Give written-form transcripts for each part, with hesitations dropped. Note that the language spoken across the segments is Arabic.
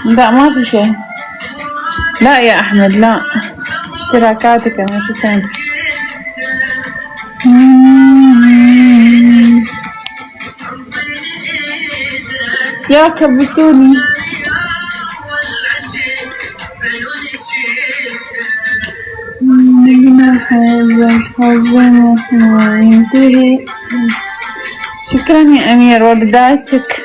لا ما في شيء. لا يا أحمد لا، اشتراكاتك أنا شو ثاني. يا كبسوني. شكرا يا أمير ورداتك.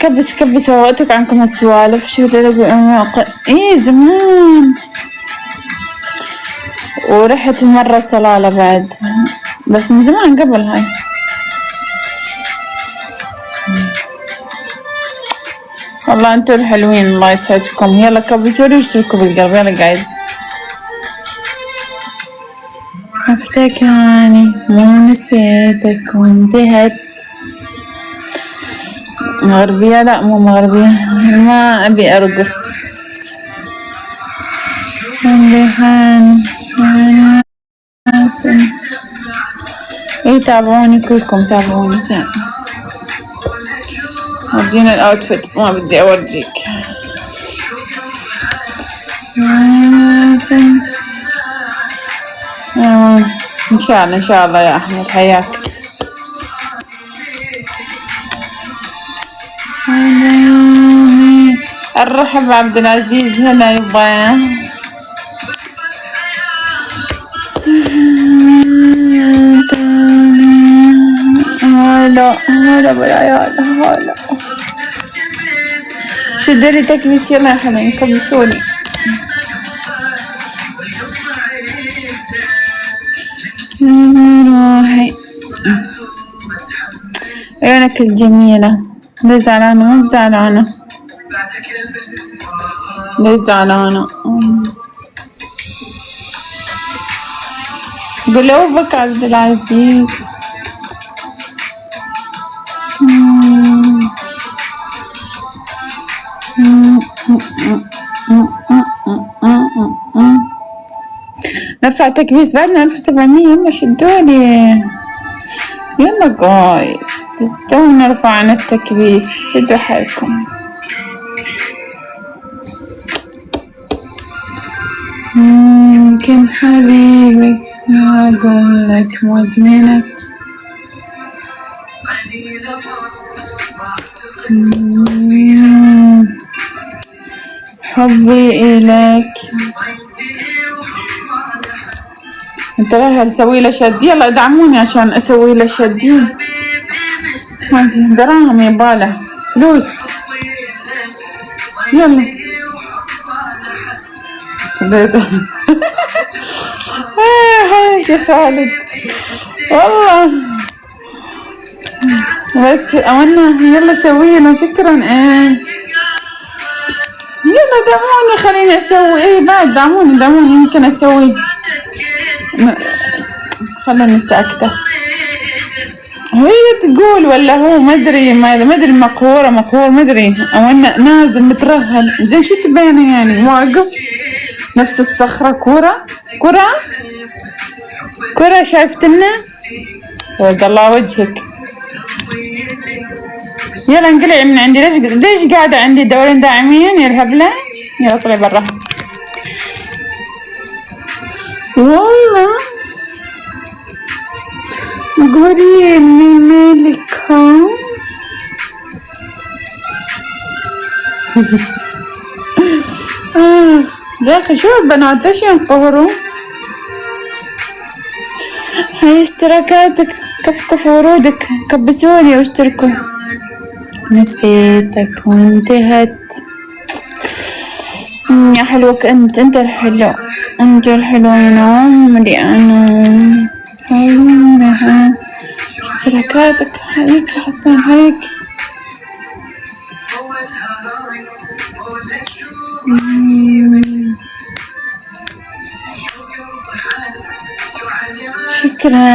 كبس وقتك عنكم السوالف. شو تلاقوا ايه زمان. ورحت مرة صلالة بعد، بس من زمان قبل هاي. والله انتوا الحلوين الله يسعدكم. يلا كبسوا لي واشتركوا بالقلب. يلا جايز. افتكاني مو نسيتك وانتهت. مغربية؟ لا مو مغربية، ما ابي ارقص. ايه تابعوني كلكم، تابعوني. ورجينا الاوتفيت، ما بدي اورجيك. ان شاء الله ان شاء الله يا احمد حياك. الرحب عبد العزيز. هلا يبا. هلا بلا يا هلا. شدلي تكبيس. يلا يا حبيبي كبسوني. روحي عيونك الجميلة. ليه زعلانة؟ مو بزعلانة. ليه زعلانة؟ قلوبك عبد العزيز. نرفع تكبيس بعدنا 1700. يلا شدولي. يلا جاي تستونا رفعنا التكبيس. شدوا حالكم. يمكن حبيبك ما أقول لك مدمنك. حبي إليك. انت رايح اسوي له شد. يلا ادعموني عشان اسوي له شد. هذه دراهم يباله فلوس. يلا يا خالد والله بس أمنا. يلا سوي له. شكرا. يلا دعموني خليني اسوي. ايه بعد دعموني يمكن اسوي. خليني ساكتة. هي تقول ولا هو ما ادري مقهورة ما ادري. او انه نازل مترهل. زين شو تبينه يعني؟ واقف نفس الصخرة. كرة شايفتنا. ولد الله وجهك. يلا انقلعي من عندي. ليش قاعدة عندي؟ دورين داعمين يا الهبلة. يلا طلعي برا. والله قولي اني ملكة. يا اخي شو البنات ليش ينقهروا؟ هاي اشتراكاتك. كف ورودك. كبسوني واشتركوا. نسيتك وانتهت. يا حلوك انت الحلو. انت الحلوين عمري انا. حلوينها. اشتراكاتك. هيك حسن هيك. شكرا.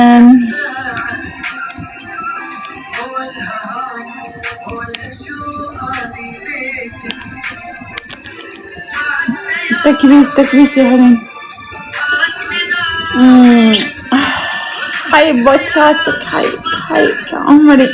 تكبيس يا هلين. هاي بوساتك. هاي هيك عمري.